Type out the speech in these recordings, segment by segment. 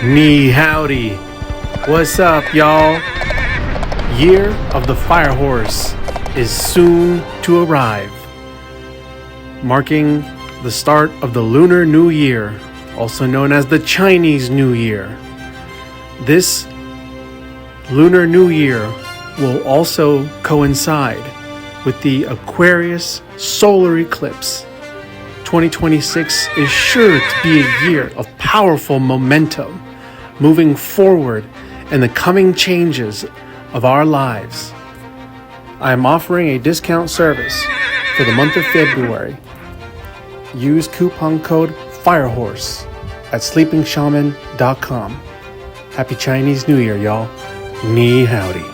Knee howdy. What's up, y'all? Year of the Fire Horse is soon to arrive, marking the start of the Lunar New Year, also known as the Chinese New Year. This Lunar New Year will also coincide with the Aquarius solar eclipse. 2026 is sure to be a year of powerful momentum, moving forward in the coming changes of our lives. I am offering a discount service for the month of February. Use coupon code FIREHORSE at sleepingshaman.com. Happy Chinese New Year, y'all. Ni howdy.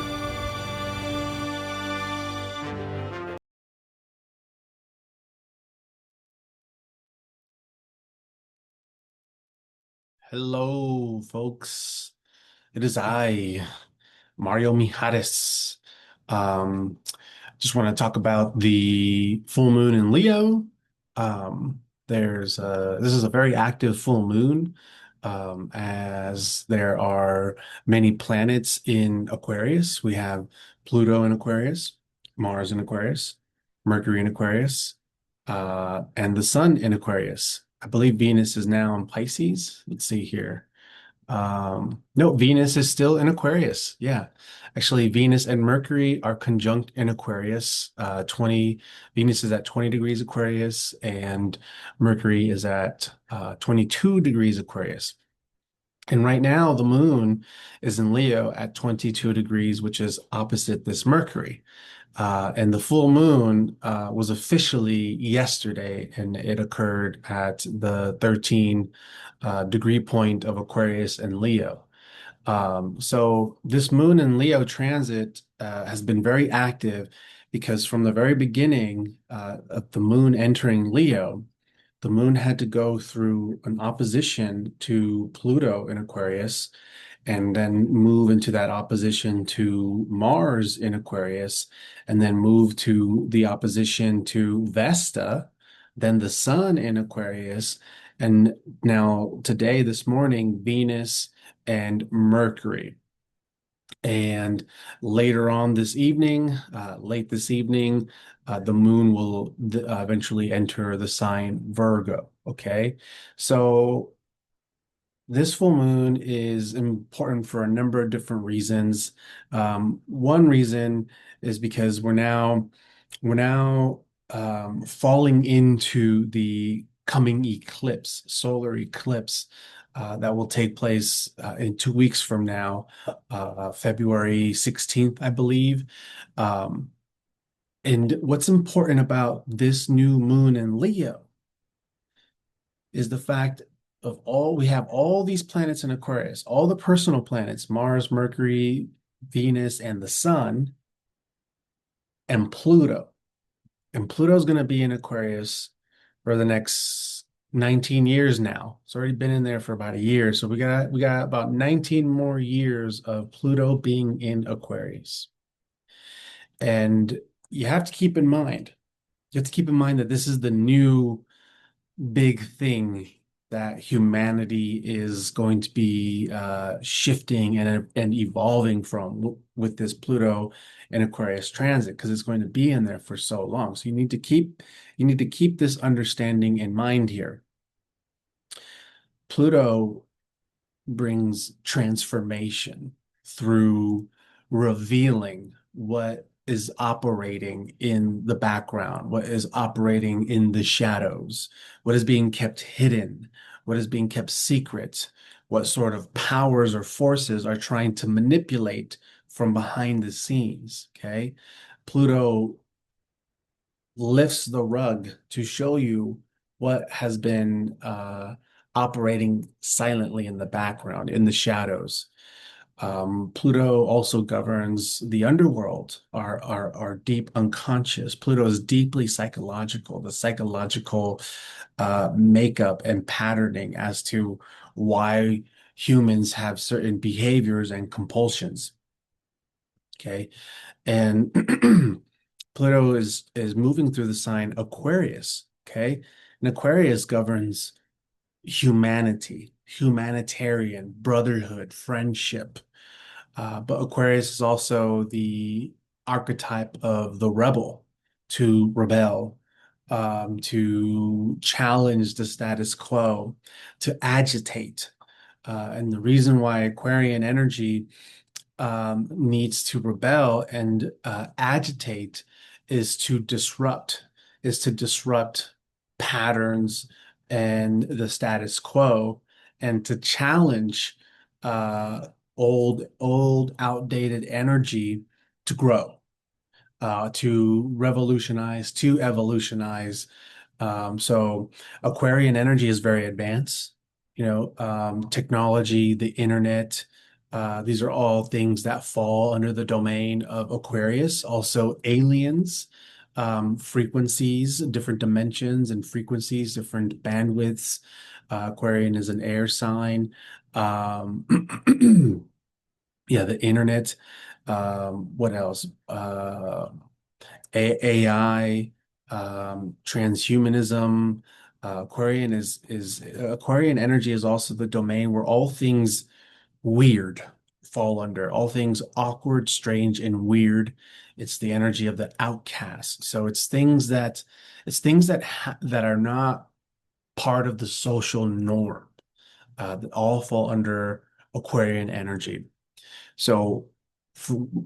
Hello, folks. It is I, Mario Mijares. Just want to talk about the full moon in Leo. This is a very active full moon, as there are many planets in Aquarius. We have Pluto in Aquarius, Mars in Aquarius, Mercury in Aquarius, and the Sun in Aquarius. I believe Venus is now in Pisces. Let's see here. No, Venus is still in Aquarius. Yeah. Actually, Venus and Mercury are conjunct in Aquarius. 20 Venus is at 20 degrees Aquarius, and Mercury is at 22 degrees Aquarius. And right now, the moon is in Leo at 22 degrees, which is opposite this Mercury. And the full moon was officially yesterday, and it occurred at the 13 degree point of Aquarius and Leo. So this moon in Leo transit has been very active because from the very beginning of the moon entering Leo, the moon had to go through an opposition to Pluto in Aquarius and then move into that opposition to Mars in Aquarius, and then move to the opposition to Vesta, then the Sun in Aquarius, and now today, this morning, Venus and Mercury. And later on this evening, late this evening, the moon will eventually enter the sign Virgo. Okay. So this full moon is important for a number of different reasons. One reason is because we're now falling into the coming eclipse, solar eclipse, that will take place in 2 weeks from now, February 16th, I believe. And what's important about this new moon in Leo is the fact of we have all these planets in Aquarius, all the personal planets, Mars, Mercury, Venus, and the Sun, and Pluto. And Pluto's going to be in Aquarius for the next 19 years now. It's already been in there for about a year. So we got about 19 more years of Pluto being in Aquarius. And you have to keep in mind that this is the new big thing that humanity is going to be shifting and evolving from with this Pluto and Aquarius transit, because it's going to be in there for so long. So you need to keep this understanding in mind here. Pluto brings transformation through revealing what is operating in the background, what is operating in the shadows, what is being kept hidden, what is being kept secret, what sort of powers or forces are trying to manipulate from behind the scenes. Okay. Pluto lifts the rug to show you what has been operating silently in the background, in the shadows. Pluto also governs the underworld, our deep unconscious. Pluto is deeply psychological, the psychological makeup and patterning as to why humans have certain behaviors and compulsions. Okay. And Pluto is moving through the sign Aquarius. Okay. And Aquarius governs humanity. humanitarian, brotherhood, friendship. But Aquarius is also the archetype of the rebel, to rebel, to challenge the status quo, to agitate. And the reason why Aquarian energy needs to rebel and agitate is to disrupt patterns and the status quo, and to challenge uh, old, outdated energy to grow, to revolutionize, to evolutionize. So Aquarian energy is very advanced. Technology, the internet, these are all things that fall under the domain of Aquarius. Also, aliens, frequencies, different dimensions and frequencies, different bandwidths. Aquarian is an air sign. Um, yeah, the internet. What else? AI, transhumanism. Aquarian energy is also the domain where all things weird fall under, all things awkward, strange, and weird. It's the energy of the outcast. So it's things that are not part of the social norm, that all fall under Aquarian energy. So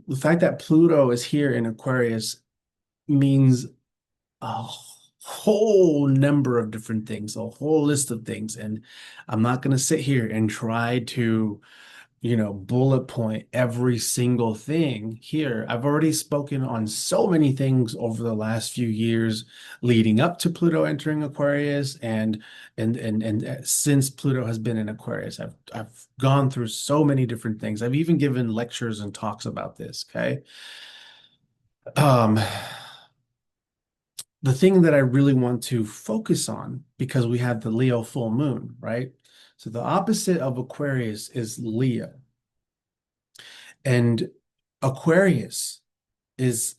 the fact that Pluto is here in Aquarius means a whole number of different things, a whole list of things. And I'm not going to sit here and try to, bullet point every single thing here. I've already spoken on so many things over the last few years leading up to Pluto entering Aquarius, and since Pluto has been in Aquarius. I've gone through so many different things. I've even given lectures and talks about this, okay? Um, the thing that I really want to focus on, because we have the Leo full moon, right? So the opposite of Aquarius is Leo. And Aquarius is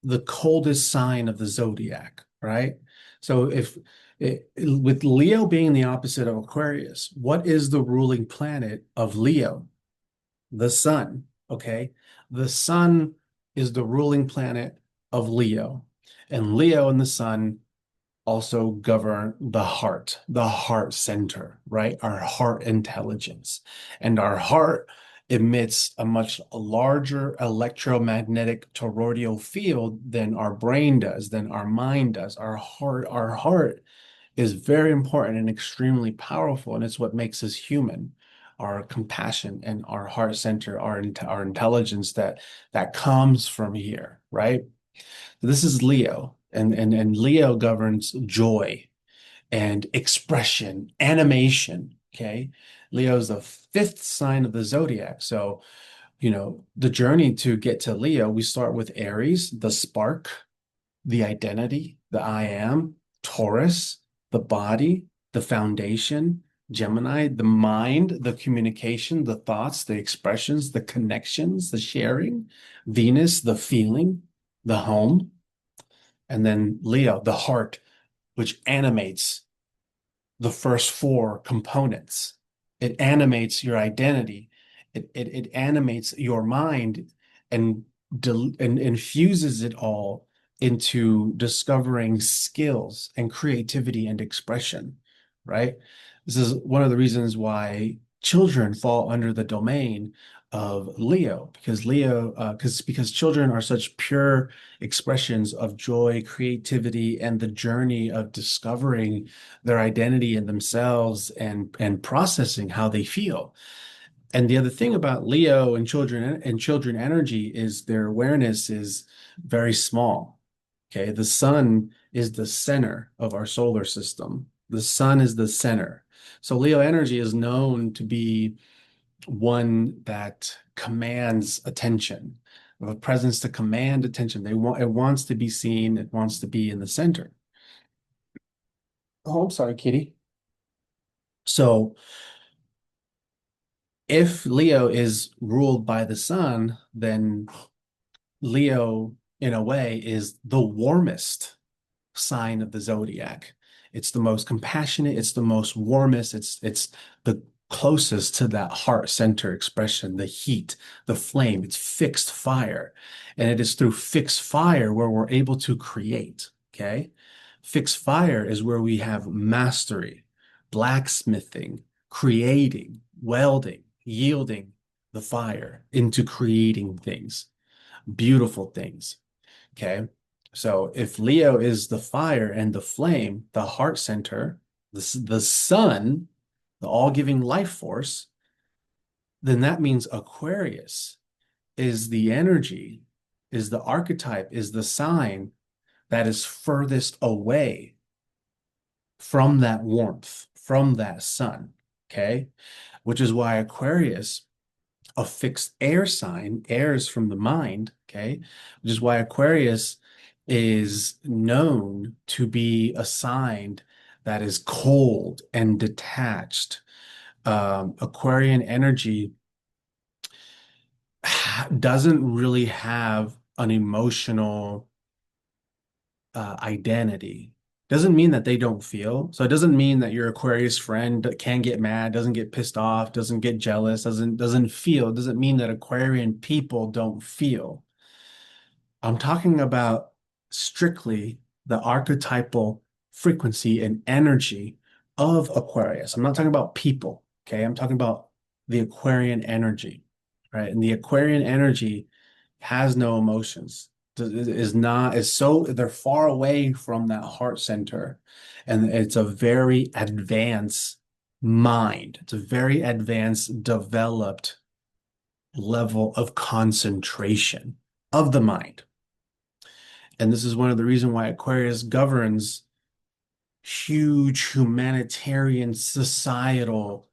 the coldest sign of the zodiac, right? So with Leo being the opposite of Aquarius, what is the ruling planet of Leo? The sun, okay? The sun is the ruling planet of Leo. And Leo and the sun also govern the heart center, right? Our heart intelligence. And our heart emits a much larger electromagnetic toroidal field than our brain does, than our mind does. Our heart is very important and extremely powerful, and it's what makes us human. Our compassion and our heart center, our intelligence that comes from here, right? This is Leo, and Leo governs joy and expression, animation. Okay. Leo is the fifth sign of the zodiac. So, the journey to get to Leo, we start with Aries, the spark, the identity, the I am, Taurus, the body, the foundation, Gemini, the mind, the communication, the thoughts, the expressions, the connections, the sharing, Venus, the feeling, the home, and then Leo, the heart, which animates the first four components. It animates your identity. It animates your mind, and and infuses it all into discovering skills and creativity and expression, right? This is one of the reasons why children fall under the domain of Leo, because children are such pure expressions of joy, creativity, and the journey of discovering their identity in themselves, and processing how they feel. And the other thing about Leo and children energy is their awareness is very small. Okay, the sun is the center of our solar system. The sun is the center. So Leo energy is known to be one that commands attention, a presence to command attention. It wants to be seen, it wants to be in the center. Oh, I'm sorry, Kitty. So if Leo is ruled by the sun, then Leo, in a way, is the warmest sign of the zodiac. It's the most compassionate, it's the most warmest, it's the closest to that heart center expression, the heat, the flame. It's fixed fire. And it is through fixed fire where we're able to create. Okay. Fixed fire is where we have mastery, blacksmithing, creating, welding, yielding the fire into creating things, beautiful things. Okay. So if Leo is the fire and the flame, the heart center, the sun, the all-giving life force, then that means Aquarius is the energy, is the archetype, is the sign that is furthest away from that warmth, from that sun. Okay. Which is why Aquarius, a fixed air sign, air is from the mind. Okay. Which is why Aquarius is known to be a sign that is cold and detached. Aquarian energy doesn't really have an emotional identity. Doesn't mean that they don't feel. So it doesn't mean that your Aquarius friend can get mad, doesn't get pissed off, doesn't get jealous, doesn't feel. It doesn't mean that Aquarian people don't feel. I'm talking about strictly the archetypal frequency and energy of Aquarius. I'm not talking about people, okay? I'm talking about the Aquarian energy, right? And the Aquarian energy has no emotions, is not, is so, they're far away from that heart center. And it's a very advanced mind. It's a very advanced, developed level of concentration of the mind. And this is one of the reasons why Aquarius governs huge humanitarian societal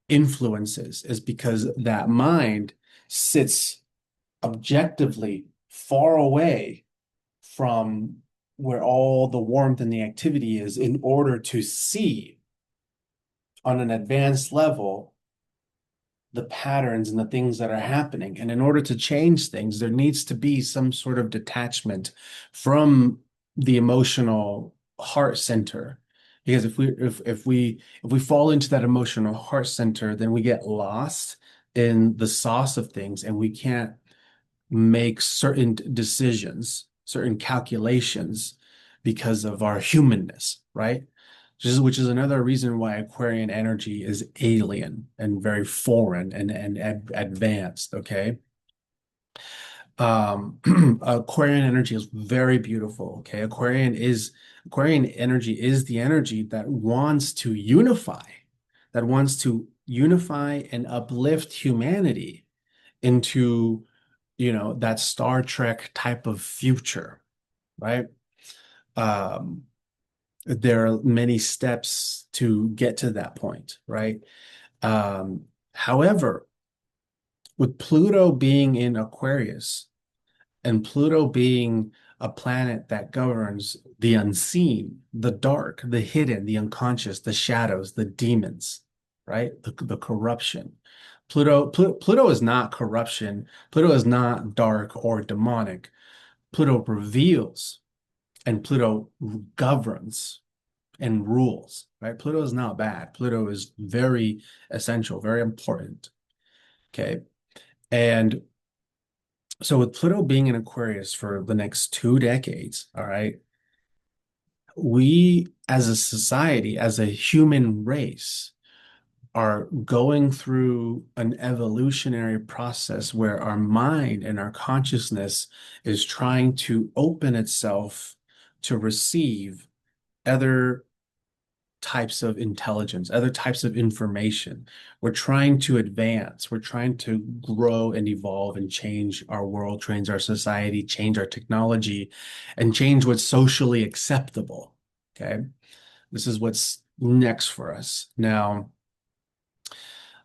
influences, is because that mind sits objectively far away from where all the warmth and the activity is in order to see on an advanced level the patterns and the things that are happening. And in order to change things, there needs to be some sort of detachment from the emotional heart center. Because if we fall into that emotional heart center, then we get lost in the sauce of things and we can't make certain decisions, certain calculations because of our humanness, right? Which is another reason why Aquarian energy is alien and very foreign and advanced, okay? Aquarian energy is very beautiful, okay? Aquarian energy is the energy that wants to unify and uplift humanity into, that Star Trek type of future, right? Um, there are many steps to get to that point, right? However, with Pluto being in Aquarius and Pluto being a planet that governs the unseen, the dark, the hidden, the unconscious, the shadows, the demons, right? The corruption. Pluto is not corruption. Pluto is not dark or demonic. Pluto reveals and Pluto governs and rules, right? Pluto is not bad. Pluto is very essential, very important. Okay. And so with Pluto being in Aquarius for the next 2 decades, all right, we as a society, as a human race, are going through an evolutionary process where our mind and our consciousness is trying to open itself to receive other types of intelligence, other types of information. We're trying to advance, we're trying to grow and evolve and change our world, change our society, change our technology, and change what's socially acceptable. Okay. This is what's next for us. Now,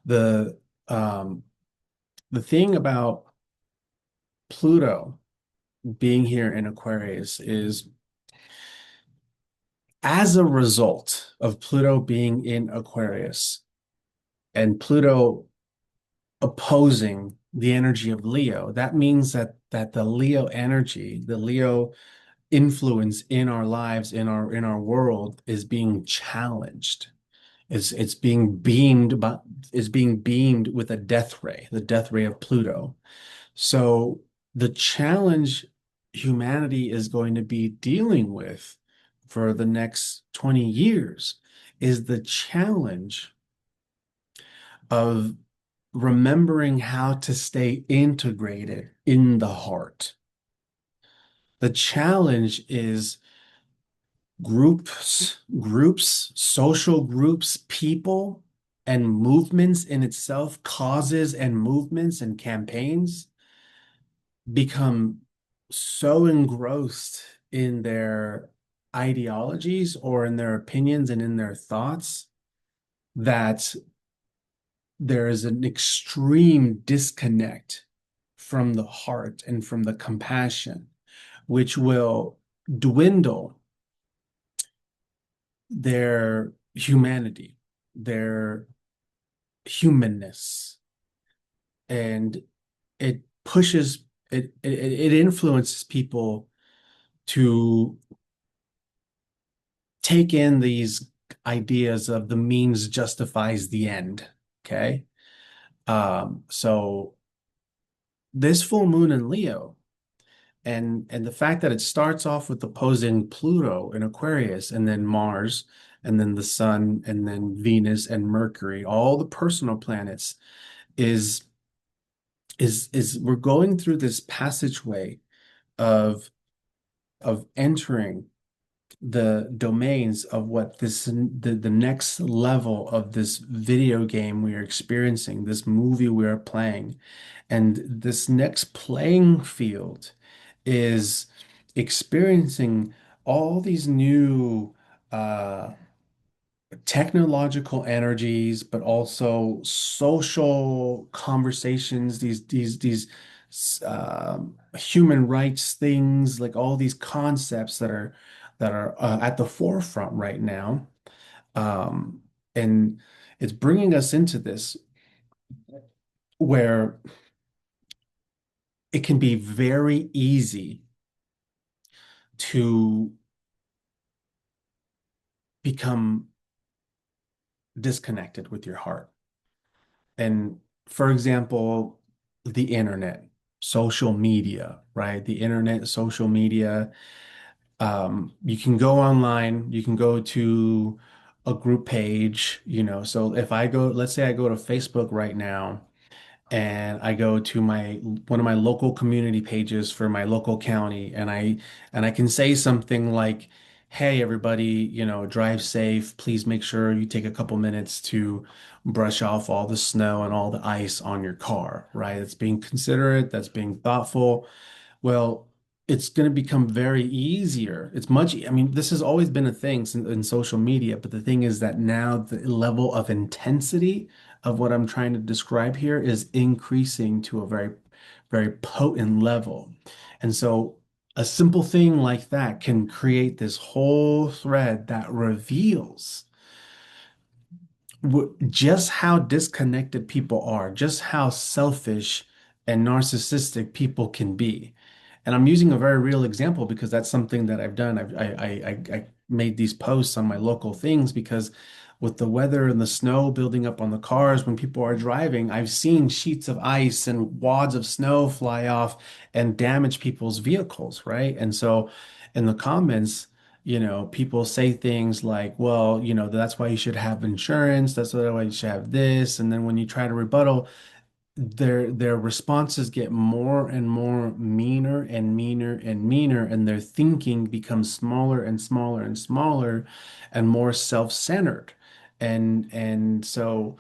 the um the thing about Pluto being here in Aquarius is, as a result of Pluto being in Aquarius and Pluto opposing the energy of Leo, that means that the Leo energy, the Leo influence in our lives, in our world, is being challenged. It's being beamed, but is being beamed with a death ray, the death ray of Pluto. So the challenge humanity is going to be dealing with for the next 20 years is the challenge of remembering how to stay integrated in the heart. The challenge is social groups, people, and movements in itself, causes and movements and campaigns become so engrossed in their ideologies or in their opinions and in their thoughts that there is an extreme disconnect from the heart and from the compassion, which will dwindle their humanity, their humanness, and it pushes it influences people to take in these ideas of the means justifies the end. Okay. So this full moon in Leo and the fact that it starts off with opposing Pluto in Aquarius and then Mars and then the Sun and then Venus and Mercury, all the personal planets is is we're going through this passageway of entering the domains of what the next level of this video game we are experiencing, this movie we are playing. And this next playing field is experiencing all these new uh, technological energies, but also social conversations, human rights things, like all these concepts that are at the forefront right now. Um, and it's bringing us into this where it can be very easy to become disconnected with your heart. And for example, the internet, social media, right? The internet, social media. You can go online, you can go to a group page, you know. So if I go, let's say I go to Facebook right now and I go to my one of my local community pages for my local county and I can say something like, "Hey everybody, you know, drive safe. Please make sure you take a couple minutes to brush off all the snow and all the ice on your car," right? It's being considerate, that's being thoughtful. Well, it's going to become very easier. It's much, I mean, this has always been a thing in social media, but the thing is that now the level of intensity of what I'm trying to describe here is increasing to a very, very potent level. And so a simple thing like that can create this whole thread that reveals just how disconnected people are, just how selfish and narcissistic people can be. And I'm using a very real example because that's something that I've done. I made these posts on my local things because with the weather and the snow building up on the cars when people are driving, I've seen sheets of ice and wads of snow fly off and damage people's vehicles, right? And so in the comments, you know, people say things like, well, you know, that's why you should have insurance. That's why you should have this. And then when you try to rebuttal, their responses get more and more meaner and meaner and meaner, and their thinking becomes smaller and smaller and smaller and more self-centered. And so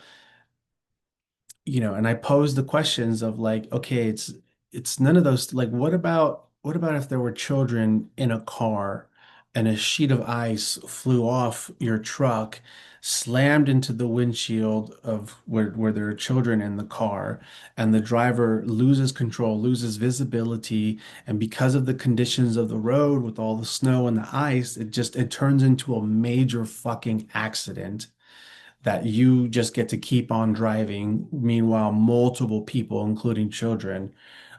you know, and I posed the questions of like, okay, it's none of those like what about if there were children in a car and a sheet of ice flew off your truck, slammed into the windshield of where there are children in the car, and the driver loses control, loses visibility, and because of the conditions of the road with all the snow and the ice, it turns into a major fucking accident that you just get to keep on driving. Meanwhile, multiple people, including children,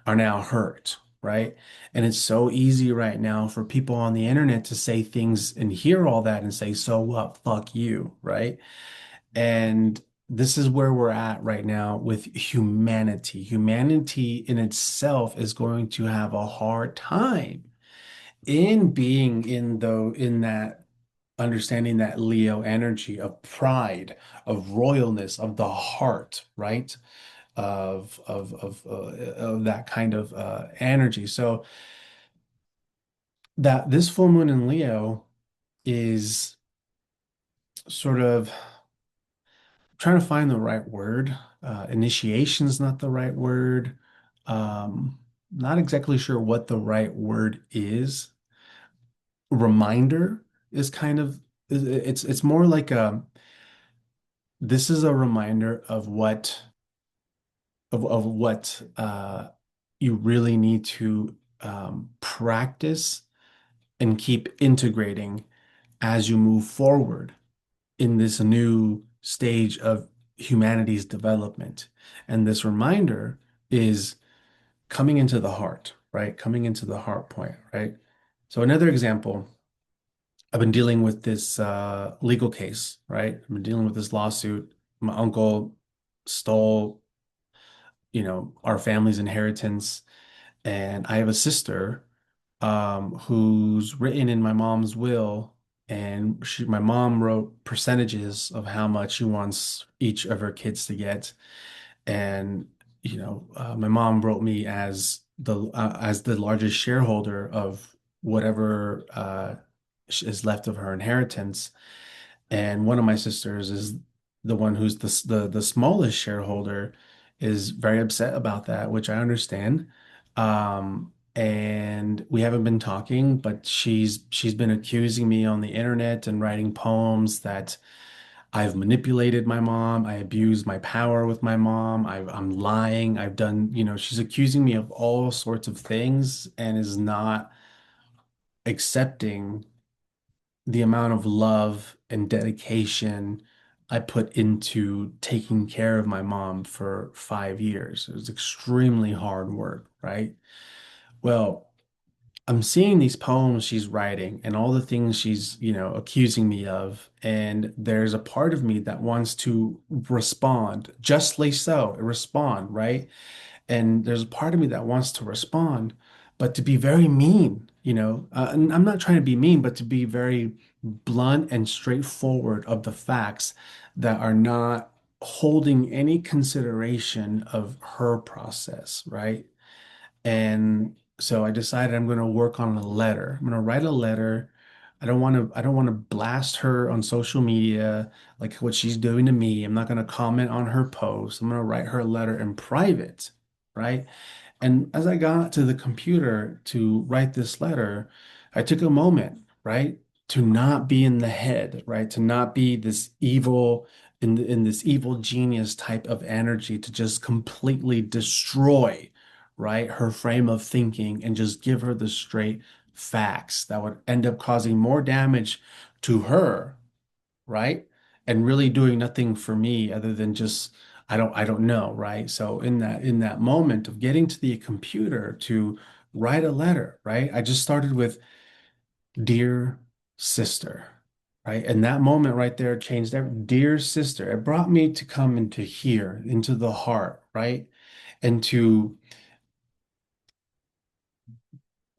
are now hurt, right? And it's so easy right now for people on the internet to say things and hear all that and say, so what? Fuck you, right? And this is where we're at right now with humanity. Humanity in itself is going to have a hard time in being in that understanding that Leo energy of pride, of royalness, of the heart, right? Of that kind of energy. So that this full moon in Leo is sort of trying to find the right word. Initiation's not the right word. Not exactly sure what the right word is. Reminder is kind of it's more like a this is a reminder of what you really need to practice and keep integrating as you move forward in this new stage of humanity's development. And this reminder is coming into the heart, right? Coming into the heart point, right? So another example, I've been dealing with this legal case, right? I've been dealing with this lawsuit. My uncle stole, our family's inheritance, and I have a sister who's written in my mom's will, and my mom wrote percentages of how much she wants each of her kids to get. And my mom wrote me as the largest shareholder of whatever is left of her inheritance. And one of my sisters is the one who's the smallest shareholder, is very upset about that, which I understand. And we haven't been talking, but she's been accusing me on the internet and writing poems that I've manipulated my mom, I abused my power with my mom, I'm lying, I've done, she's accusing me of all sorts of things and is not accepting the amount of love and dedication I put into taking care of my mom for 5 years. It was extremely hard work, right? Well, I'm seeing these poems she's writing and all the things she's, accusing me of. And there's a part of me that wants to respond, justly so, respond, right? And there's a part of me that wants to respond, but to be very mean, and I'm not trying to be mean, but to be very blunt and straightforward of the facts that are not holding any consideration of her process, right? And so I decided I'm going to work on a letter. I'm going to write a letter. I don't want to blast her on social media like what she's doing to me. I'm not going to comment on her post. I'm going to write her a letter in private, right? And as I got to the computer to write this letter, I took a moment, right, to not be in the head, right, to not be this evil in this evil genius type of energy to just completely destroy, right, her frame of thinking and just give her the straight facts that would end up causing more damage to her, right? And really doing nothing for me other than just I don't know, right? So in that moment of getting to the computer to write a letter, right? I just started with dear sister, right? And that moment right there changed everything. Dear sister, it brought me to come into here, into the heart, right? And to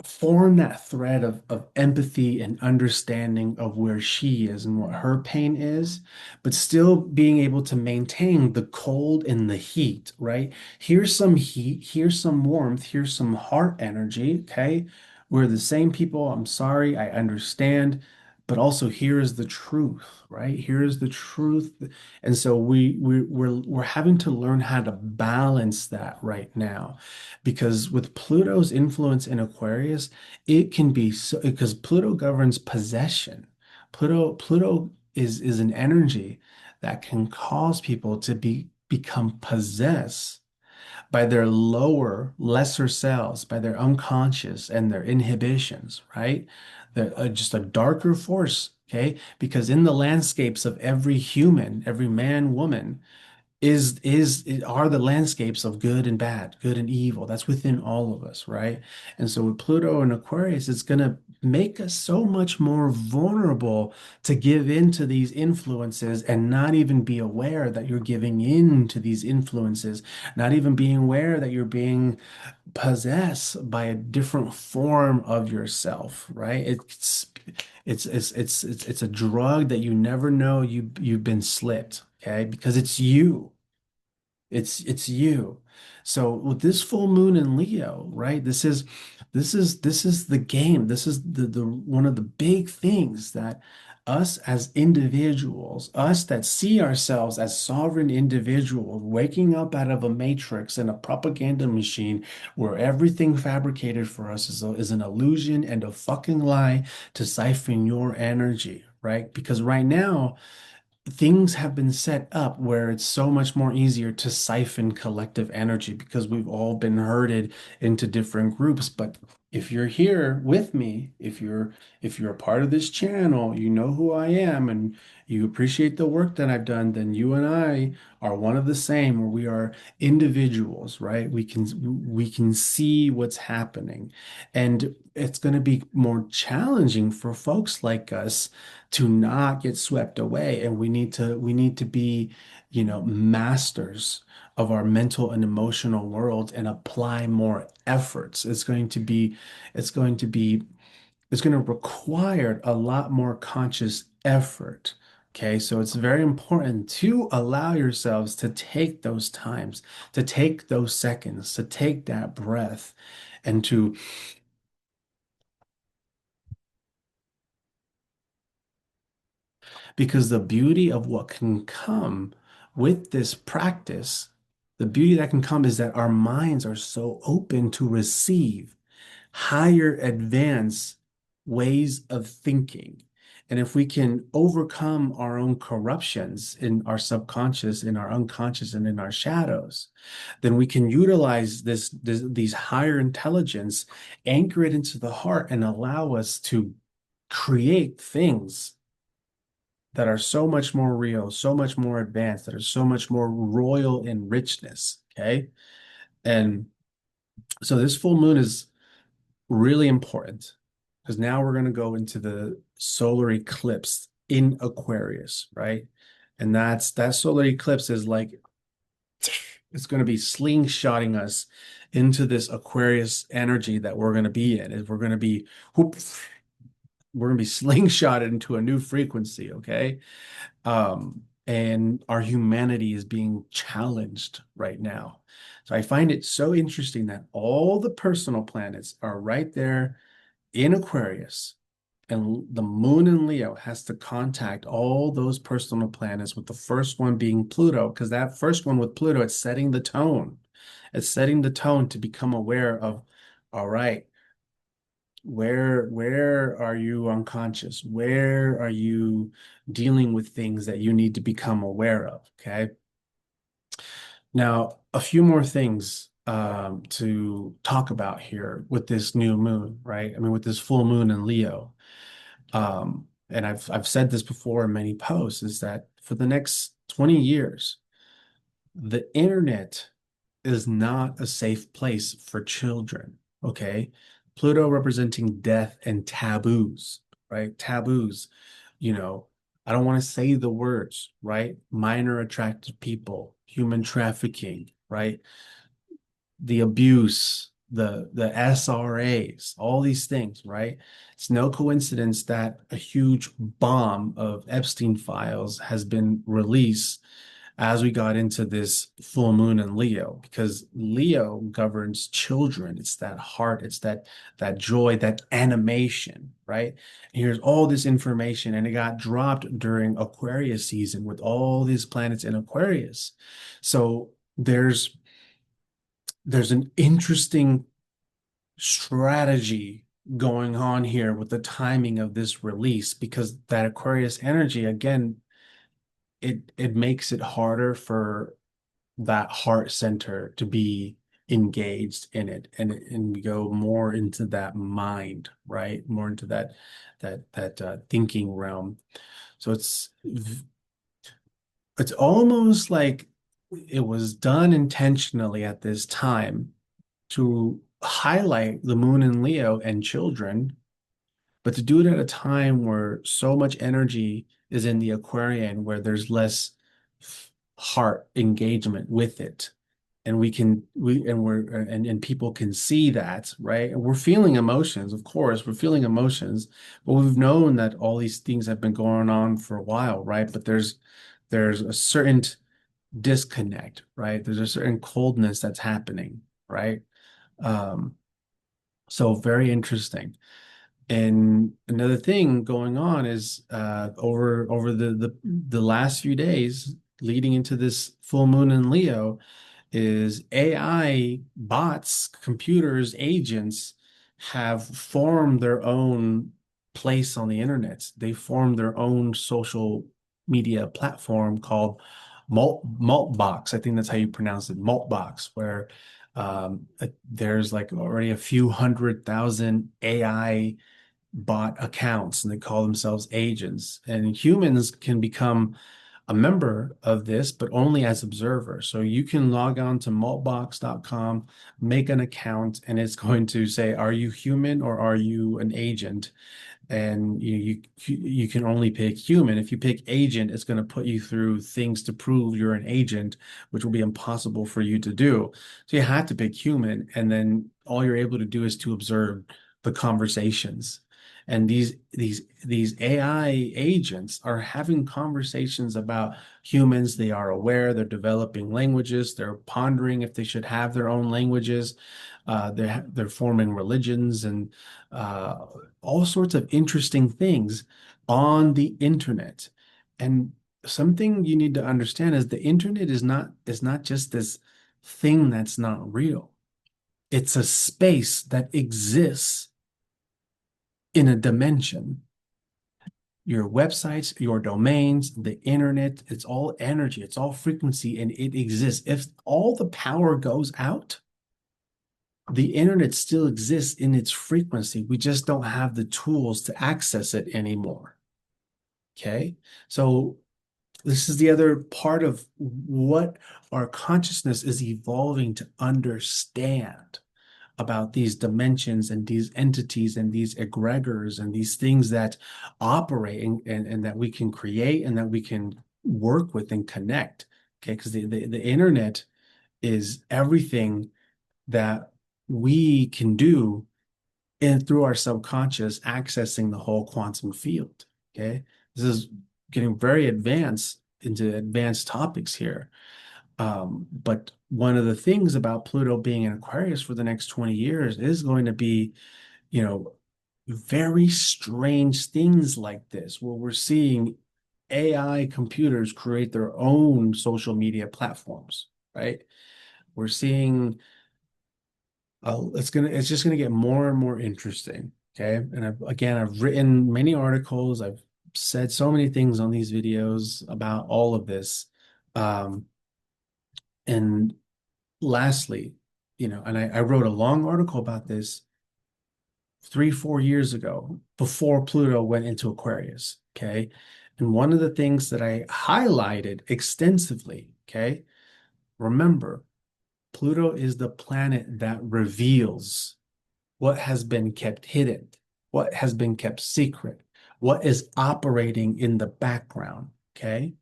form that thread of empathy and understanding of where she is and what her pain is, but still being able to maintain the cold and the heat, right? Here's some heat, here's some warmth, here's some heart energy, okay? We're the same people. I'm sorry, I understand, but also here is the truth, right? Here is the truth. And so we're having to learn how to balance that right now, because with Pluto's influence in Aquarius, it can be so because Pluto governs possession. Pluto is an energy that can cause people to become possessed by their lower, lesser selves, by their unconscious and their inhibitions, right? They're just a darker force, okay? Because in the landscapes of every human, every man, woman, are the landscapes of good and bad, good and evil. That's within all of us, right? And so with Pluto and Aquarius, it's gonna make us so much more vulnerable to give in to these influences and not even be aware that you're giving in to these influences, not even being aware that you're being possessed by a different form of yourself, right? It's a drug that you never know you've been slipped, okay? Because it's you. It's you. So with this full moon in Leo, right? This is the game. This is the one of the big things that us as individuals, us that see ourselves as sovereign individuals, waking up out of a matrix and a propaganda machine where everything fabricated for us is an illusion and a fucking lie to siphon your energy, right? Because right now things have been set up where it's so much more easier to siphon collective energy because we've all been herded into different groups. But if you're here with me, if you're a part of this channel, you know who I am and you appreciate the work that I've done, then you and I are one of the same, where we are individuals, right? We can see what's happening. And it's going to be more challenging for folks like us to not get swept away, and we need to be, masters of our mental and emotional world and apply more efforts. It's going to be it's going to require a lot more conscious effort. Okay, so it's very important to allow yourselves to take those times, to take those seconds, to take that breath, and to because the beauty of what can come with this practice, the beauty that can come is that our minds are so open to receive higher advanced ways of thinking. And if we can overcome our own corruptions in our subconscious, in our unconscious, and in our shadows, then we can utilize these higher intelligence, anchor it into the heart, and allow us to create things that are so much more real, so much more advanced, that are so much more royal in richness. Okay. And so this full moon is really important because now we're going to go into the solar eclipse in Aquarius, right? And that solar eclipse is like it's going to be slingshotting us into this Aquarius energy that we're going to be in. Is whoop, we're going to be slingshotted into a new frequency, okay? And our humanity is being challenged right now. So I find it so interesting that all the personal planets are right there in Aquarius, and the moon in Leo has to contact all those personal planets, with the first one being Pluto, because that first one with Pluto, it's setting the tone. It's setting the tone to become aware of, all right, where are you unconscious? Where are you dealing with things that you need to become aware of? Okay. Now, a few more things to talk about here with this new moon, right? I mean, with this full moon in Leo. And I've said this before in many posts, is that for the next 20 years, the internet is not a safe place for children. Okay. Pluto representing death and taboos, right? Taboos, you know, I don't want to say the words, right? Minor attracted people, human trafficking, right? The abuse, the SRAs, all these things, right? It's no coincidence that a huge bomb of Epstein files has been released as we got into this full moon in Leo, because Leo governs children. It's that heart, it's that joy, that animation, right? And here's all this information, and it got dropped during Aquarius season with all these planets in Aquarius. So there's an interesting strategy going on here with the timing of this release, because that Aquarius energy, again, it makes it harder for that heart center to be engaged in it, and we go more into that mind, right? More into that thinking realm. So it's almost like it was done intentionally at this time to highlight the moon in Leo and children, but to do it at a time where so much energy is in the Aquarian, where there's less heart engagement with it. And and people can see that, right? And we're feeling emotions, of course, we're feeling emotions, but we've known that all these things have been going on for a while, right? But there's a certain disconnect, right? There's a certain coldness that's happening, right? Um, so very interesting. And another thing going on is over the last few days leading into this full moon in Leo is AI bots, computers, agents have formed their own place on the internet. They formed their own social media platform called Maltbox. I think that's how you pronounce it, Maltbox, where there's like already a few 100,000 AI bot accounts and they call themselves agents. And humans can become a member of this, but only as observers. So you can log on to maltbox.com, make an account, and it's going to say, are you human or are you an agent? And you can only pick human. If you pick agent, it's going to put you through things to prove you're an agent, which will be impossible for you to do. So you have to pick human, and then all you're able to do is to observe the conversations. And these AI agents are having conversations about humans. They are aware, they're developing languages, they're pondering if they should have their own languages. They're forming religions and uh, all sorts of interesting things on the internet. And something you need to understand is the internet is not just this thing that's not real. It's a space that exists in a dimension. Your websites, your domains, the internet, it's all energy, it's all frequency, and it exists. If all the power goes out, the internet still exists in its frequency. We just don't have the tools to access it anymore. Okay. So this is the other part of what our consciousness is evolving to understand about these dimensions and these entities and these egregors and these things that operate and that we can create and that we can work with and connect. Okay. Because the internet is everything that we can do and through our subconscious accessing the whole quantum field. Okay. This is getting very advanced into advanced topics here. But one of the things about Pluto being in Aquarius for the next 20 years is going to be, you know, very strange things like this, where we're seeing AI computers create their own social media platforms, right? We're seeing it's just gonna get more and more interesting. Okay. And I've written many articles. I've said so many things on these videos about all of this. Um, and lastly, and I wrote a long article about this 3, 4 years ago before Pluto went into Aquarius. Okay. And one of the things that I highlighted extensively, okay, remember, Pluto is the planet that reveals what has been kept hidden, what has been kept secret, what is operating in the background. Okay.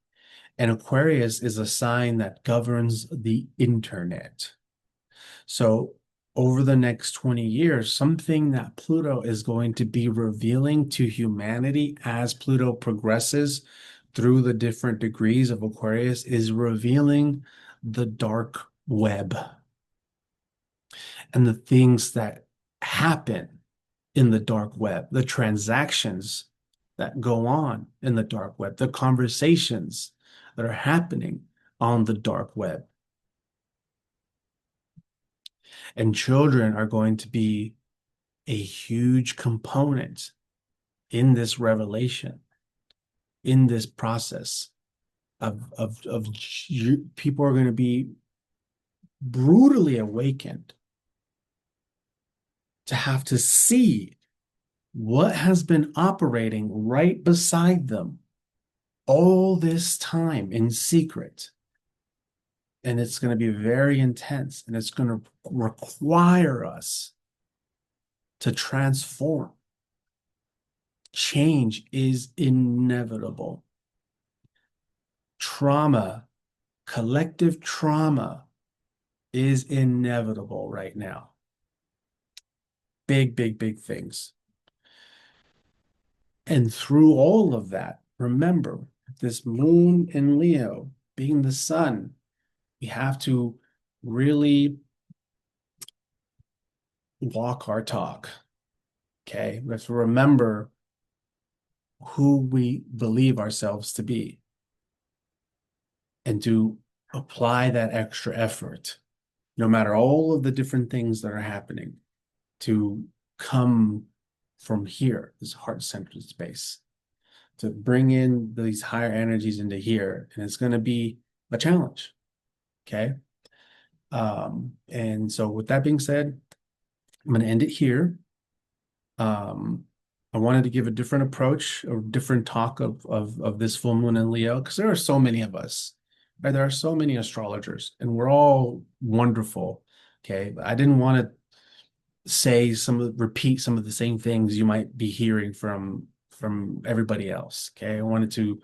And Aquarius is a sign that governs the internet. So, over the next 20 years, something that Pluto is going to be revealing to humanity as Pluto progresses through the different degrees of Aquarius is revealing the dark web and the things that happen in the dark web, the transactions that go on in the dark web, the conversations that are happening on the dark web. And children are going to be a huge component in this revelation, in this process of people are going to be brutally awakened to have to see what has been operating right beside them all this time in secret. and it's going to be very intense, and it's going to require us to transform. Change is inevitable. Trauma, collective trauma, is inevitable right now. Big, big, big things. And through all of that, remember, this moon in Leo being the sun, we have to really walk our talk. Okay, we have to remember who we believe ourselves to be and to apply that extra effort, no matter all of the different things that are happening, to come from here, this heart-centered space, to bring in these higher energies into here. And it's going to be a challenge. Okay. And so with that being said, I'm going to end it here. I wanted to give a different approach, a different talk of this full moon in Leo, because there are so many of us, right? There are so many astrologers, and we're all wonderful. Okay. I didn't want to repeat some of the same things you might be hearing from everybody else. Okay. I wanted to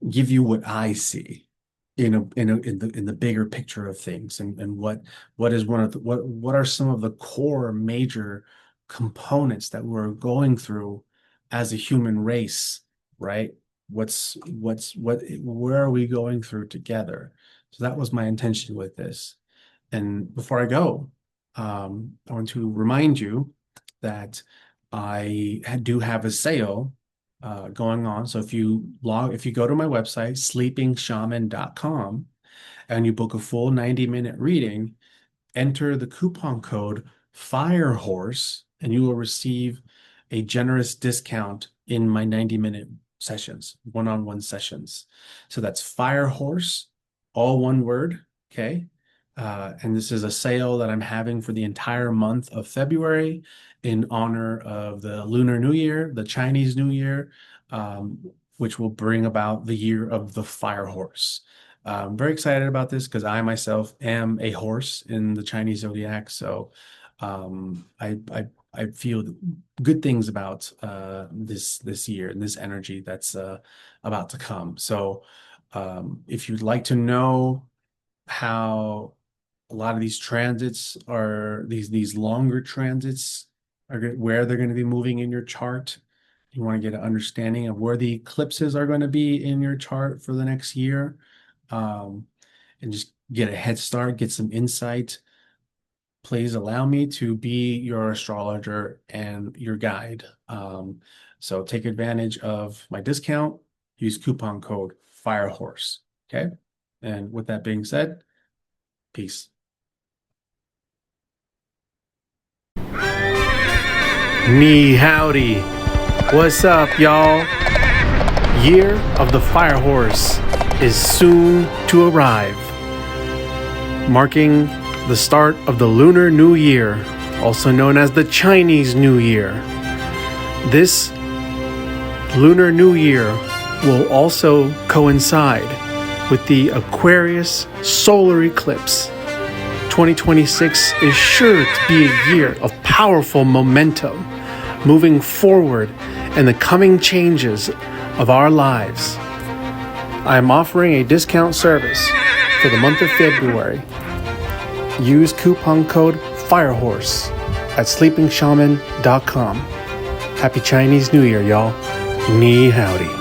give you what I see in the bigger picture of things, and what is one of the, what are some of the core major components that we're going through as a human race, right? Where are we going through together? So that was my intention with this. And before I go, I want to remind you that I do have a sale going on. So if you go to my website, sleepingshaman.com, and you book a full 90-minute reading, enter the coupon code FIREHORSE, and you will receive a generous discount in my 90-minute sessions, one-on-one sessions. So that's FIREHORSE, all one word, okay? And this is a sale that I'm having for the entire month of February in honor of the Lunar New Year, the Chinese New Year, which will bring about the year of the fire horse. I'm very excited about this because I myself am a horse in the Chinese zodiac. So I feel good things about this year and this energy that's about to come. So if you'd like to know how a lot of these transits are, these longer transits are where they're going to be moving in your chart, you want to get an understanding of where the eclipses are going to be in your chart for the next year, and just get a head start, get some insight, please allow me to be your astrologer and your guide. So take advantage of my discount, use coupon code FIREHORSE. Okay. And with that being said, peace. Ni howdy. What's up, y'all? Year of the Fire Horse is soon to arrive, marking the start of the Lunar New Year, also known as the Chinese New Year. This Lunar New Year will also coincide with the Aquarius solar eclipse. 2026 is sure to be a year of powerful momentum, moving forward in the coming changes of our lives. I am offering a discount service for the month of February. Use coupon code FIREHORSE at sleepingshaman.com. Happy Chinese New Year, y'all. Ni howdy.